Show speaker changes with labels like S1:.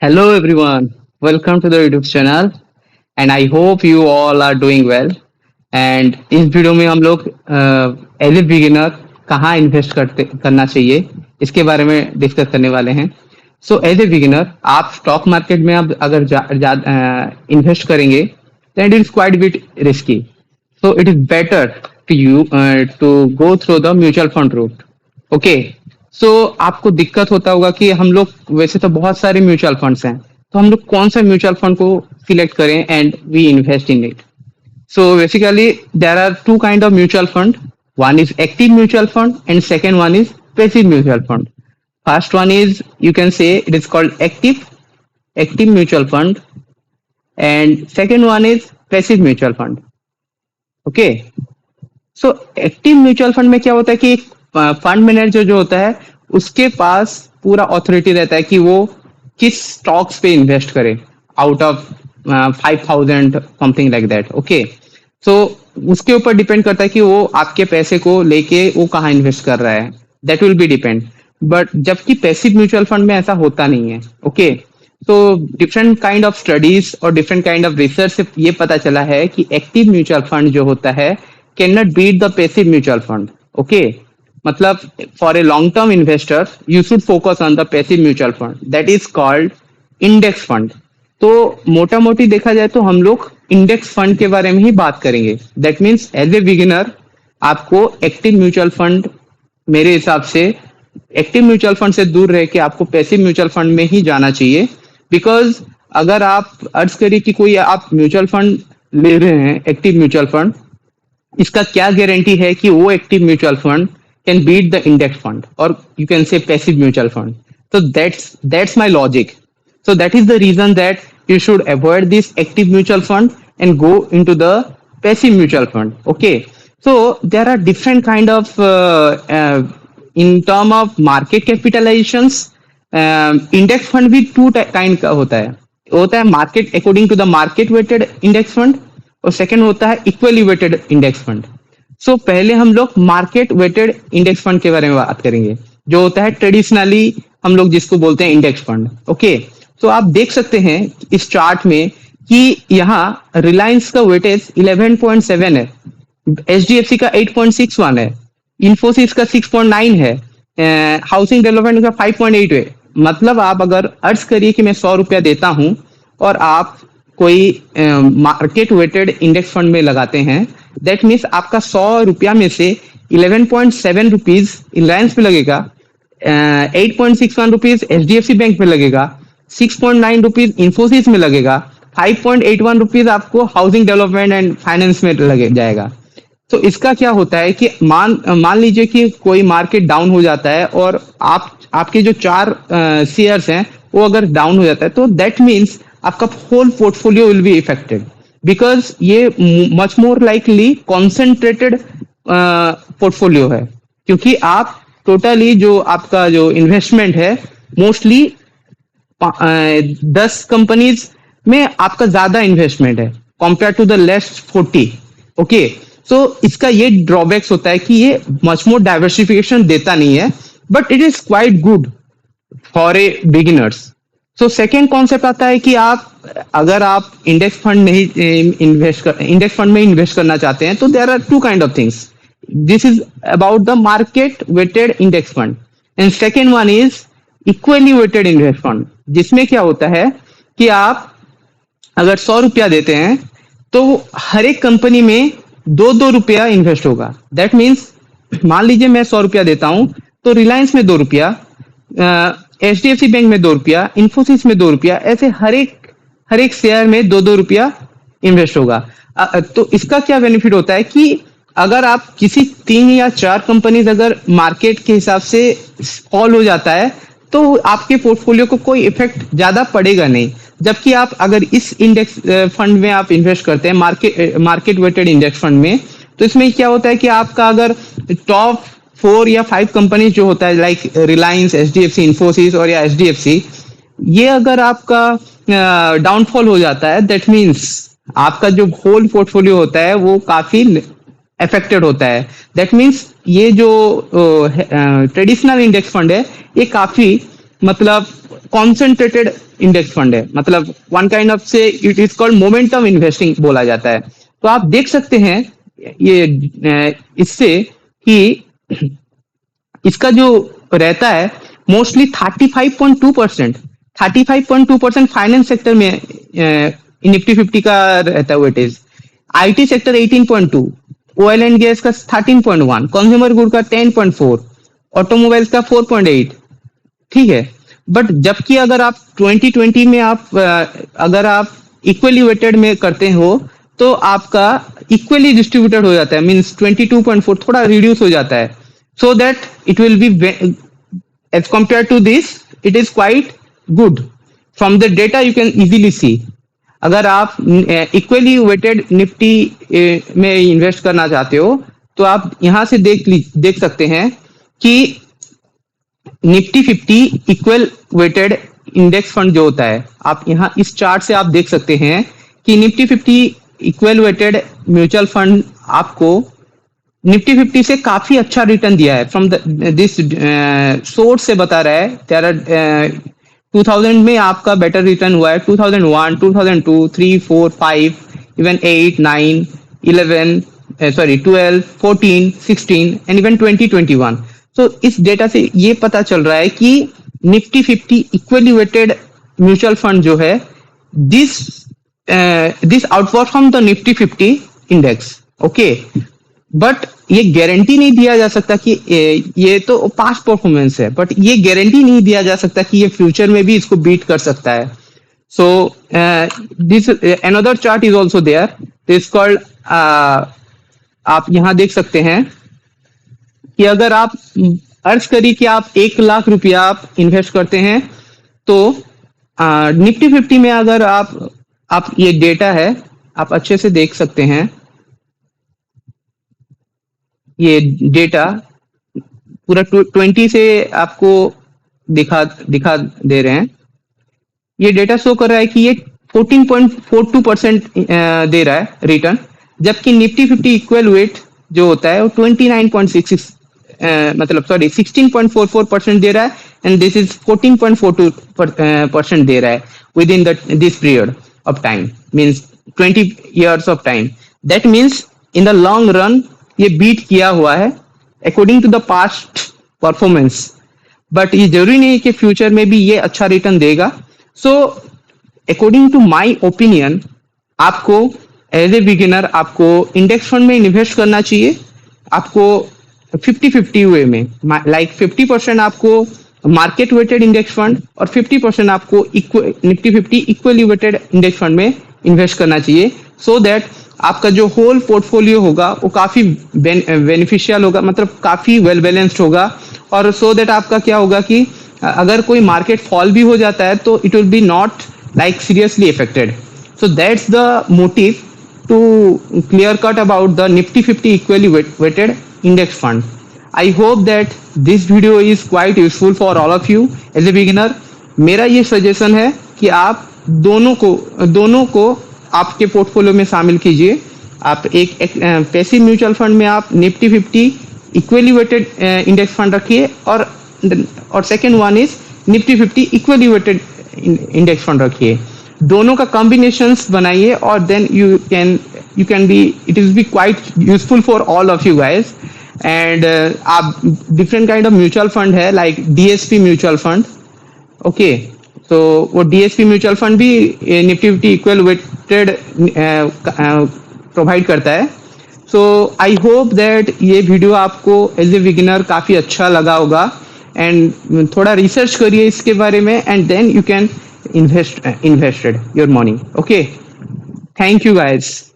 S1: Hello everyone, welcome to the YouTube channel and I hope you all are doing well. And इस video में हम लोग as a beginner कहाँ invest करते करना चाहिए इसके बारे में डिस्कस करने वाले हैं. सो एज ए बिगिनर आप स्टॉक मार्केट में अब अगर इन्वेस्ट करेंगे then it is quite a bit risky. So it is better to go through the mutual fund route. Okay. So आपको दिक्कत होता होगा कि हम लोग वैसे तो बहुत सारे म्यूचुअल फंड्स हैं, तो हम लोग कौन सा म्यूचुअल फंड को सिलेक्ट करें and we invest in it. So basically, there are two kind of mutual fund. One is active mutual fund, and second one is passive mutual fund. First one is you can say it is called active mutual fund, and second one is passive mutual fund. Okay. So active mutual fund में क्या होता है कि एक fund manager जो होता है उसके पास पूरा ऑथोरिटी रहता है कि वो किस स्टॉक्स पे इन्वेस्ट करे out of 5,000 something like that. Okay. So उसके ऊपर डिपेंड करता है कि वो आपके पैसे को लेके वो कहाँ इन्वेस्ट कर रहा है. That will be depend. But जबकि पैसिव म्यूचुअल फंड में ऐसा होता नहीं है. ओके. तो डिफरेंट काइंड ऑफ स्टडीज और डिफरेंट काइंड ऑफ रिसर्च से ये पता चला है कि एक्टिव म्यूचुअल फंड जो होता है can not beat the passive mutual fund. Okay. मतलब for a long term investor you should focus on the passive mutual fund that is called index fund. तो मोटा मोटी देखा जाए तो हम लोग इंडेक्स फंड के बारे में ही बात करेंगे. That means as a beginner आपको एक्टिव म्यूचुअल फंड, मेरे हिसाब से एक्टिव म्यूचुअल फंड से दूर रह के आपको पैसिव म्यूचुअल फंड में ही जाना चाहिए. बिकॉज अगर आप अर्ज करिए कि कोई आप म्यूचुअल फंड ले रहे हैं एक्टिव म्यूचुअल फंड, इसका क्या गारंटी है कि वो active mutual fund can beat the index fund और you can say passive mutual fund. So that's my logic. So that is the reason that you should avoid this active mutual fund and go into the passive mutual fund. Okay. So there are different kind of in term of market capitalizations. Index fund भी two kind का होता है market according to the market weighted index fund और second होता है equally weighted index fund. सो पहले हम लोग मार्केट वेटेड इंडेक्स फंड के बारे में बात करेंगे जो होता है ट्रेडिशनली हम लोग जिसको बोलते हैं इंडेक्स फंड. ओके. तो आप देख सकते हैं इस चार्ट में कि यहाँ रिलायंस का वेटेज 11.7 है, एचडीएफसी का 8.61 है, इन्फोसिस का 6.9 है, हाउसिंग डेवलपमेंट का 5.8 है. मतलब आप अगर अर्ज करिए कि मैं 100 रुपया देता हूं और आप कोई मार्केट वेटेड इंडेक्स फंड में लगाते हैं, दैट मीन्स आपका 100 रुपया में से 11.7 रुपीज रिलायंस पे लगेगा, 8.61 रुपीज एचडीएफसी बैंक पे लगेगा, 6.9 रुपीज इन्फोसिस में लगेगा, 5.81 रुपीज आपको हाउसिंग डेवलपमेंट एंड फाइनेंस में लगे जाएगा. तो इसका क्या होता है कि मान लीजिए कि कोई मार्केट डाउन हो जाता है और आपके जो चार शेयर्स हैं वो अगर डाउन हो जाता है तो दैट मीन्स आपका whole portfolio will be affected because ये much more likely concentrated portfolio है क्योंकि आप टोटली जो आपका जो इन्वेस्टमेंट है मोस्टली 10 कंपनीज में आपका ज्यादा इन्वेस्टमेंट है compare to the least 40. Okay. So इसका ये ड्रॉबैक्स होता है कि ये मच मोर डाइवर्सिफिकेशन देता नहीं है but it is quite good for a beginners. So second concept आता है कि अगर आप इंडेक्स फंड में इन्वेस्ट करना चाहते हैं तो there are two kind of things. This is about the market weighted index fund and second one is equally weighted index fund जिसमें क्या होता है कि आप अगर 100 रुपया देते हैं तो हर एक कंपनी में 2 रुपया इन्वेस्ट होगा. दैट मीन्स मान लीजिए मैं 100 रुपया देता हूं तो रिलायंस में 2 रुपया, एचडीएफसी बैंक में 2 रुपया, इन्फोसिस में 2 रुपया, ऐसे हर एक शेयर में 2 रुपया इन्वेस्ट होगा. तो इसका क्या बेनिफिट होता है कि अगर आप किसी 3 या 4 कंपनीज अगर मार्केट के हिसाब से फॉल हो जाता है तो आपके पोर्टफोलियो को कोई इफेक्ट ज्यादा पड़ेगा नहीं. जबकि आप अगर इस इंडेक्स फंड में आप इन्वेस्ट करते हैं मार्केट वेटेड इंडेक्स फंड में तो इसमें क्या होता है कि आपका अगर टॉप 4 या 5 कंपनीज जो होता है लाइक रिलायंस, एचडीएफसी, इन्फोसिस और या एचडीएफसी, ये अगर आपका डाउनफॉल हो जाता है दैट मीन्स आपका जो होल पोर्टफोलियो होता है वो काफी अफेक्टेड होता है. दैट मीन्स ये जो ट्रेडिशनल इंडेक्स फंड है ये काफी मतलब कॉन्सेंट्रेटेड इंडेक्स फंड है, मतलब वन काइंड ऑफ से it is called momentum investing बोला जाता है। तो आप देख सकते हैं ये इससे कि इसका जो रहता है मोस्टली 35.2%, 35.2% फाइनेंस सेक्टर में निफ्टी 50 का रहता है weightage, IT sector 18.2, oil and gas का 13.1, कंज्यूमर गुड का 10.4, ऑटोमोबाइल्स का 4.8। ठीक है, बट जबकि अगर आप 2020 में आप अगर आप इक्वली वेटेड में करते हो तो आपका इक्वली डिस्ट्रीब्यूटेड हो जाता है, मींस 22.4 थोड़ा रिड्यूस हो जाता है, so that it will be as compared to this it is quite good. From the data you can easily see, अगर आप इक्वली वेटेड निफ्टी में इन्वेस्ट करना चाहते हो तो आप यहां से देख सकते हैं कि Nifty 50 equal weighted index fund जो होता है, आप यहाँ इस चार्ट से आप देख सकते हैं कि Nifty 50 equal weighted mutual fund आपको निफ्टी 50 से काफी अच्छा रिटर्न दिया है। फ्रॉम दिस सोर्स से बता रहा है देयर आर 2000 में आपका बेटर रिटर्न हुआ है, 2001, 2002, 3, 4, 5, इवन 8, 9, 11, सॉरी 12, 14, 16 एंड इवन 2021। तो इस डेटा से ये पता चल रहा है कि Nifty 50 equally weighted mutual fund जो है this outperform the Nifty 50 index. Okay, but ये गारंटी नहीं दिया जा सकता कि ये तो पास्ट परफॉर्मेंस है, बट ये गारंटी नहीं दिया जा सकता कि ये फ्यूचर में भी इसको बीट कर सकता है। So this another chart is also there, this called, आप यहां देख सकते हैं कि अगर आप अर्ज करिए कि आप 1 लाख रुपया आप इन्वेस्ट करते हैं तो निफ्टी 50 में अगर आप ये डेटा है आप अच्छे से देख सकते हैं, ये डेटा पूरा 20 से आपको दिखा दे रहे हैं। ये डेटा शो कर रहा है कि ये 14.42% दे रहा है रिटर्न, जबकि निफ्टी 50 इक्वल वेट जो होता है वो 29.66 मतलब सॉरी 16.44% दे रहा है, एंड दिस इज 14.42% दे रहा है within this period of time, means 20 years of time. That means in the long run ये बीट किया हुआ है according to the past performance, but ये जरूरी नहीं कि फ्यूचर में भी ये अच्छा रिटर्न देगा। So according to my opinion आपको एज ए बिगिनर आपको इंडेक्स फंड में इन्वेस्ट करना चाहिए, आपको 50-50 वे में, लाइक 50% आपको मार्केट वेटेड इंडेक्स फंड और 50% आपको Nifty 50 equally weighted index fund में इन्वेस्ट करना चाहिए, सो दैट आपका जो होल पोर्टफोलियो होगा वो काफी बेनिफिशियल होगा, मतलब काफी वेल बैलेंस्ड होगा, और सो दैट आपका क्या होगा कि अगर कोई मार्केट फॉल भी हो जाता है तो it will be not like seriously affected. So that's the motive to clear cut about the Nifty 50 equally weighted index fund. I hope that this video is quite useful for all of you as a beginner. मेरा ये suggestion है कि आप दोनों को आपके portfolio में शामिल कीजिए। आप एक पैसिव म्यूचुअल फंड में आप Nifty 50 equally weighted index fund रखिए, और second one is Nifty 50 equally weighted index fund रखिए। दोनों का कॉम्बिनेशंस बनाइए और then you can be, it is be quite useful for all of you guys. And आप different kind of mutual fund है like DSP mutual fund, okay, तो वो DSP mutual fund भी निफ्टी 50 इक्वल वेटेड प्रोवाइड करता है। So I hope that ये video आपको as a beginner काफ़ी अच्छा लगा होगा, एंड थोड़ा रिसर्च करिए इसके बारे में, and then you can invested your money. Okay, thank you guys.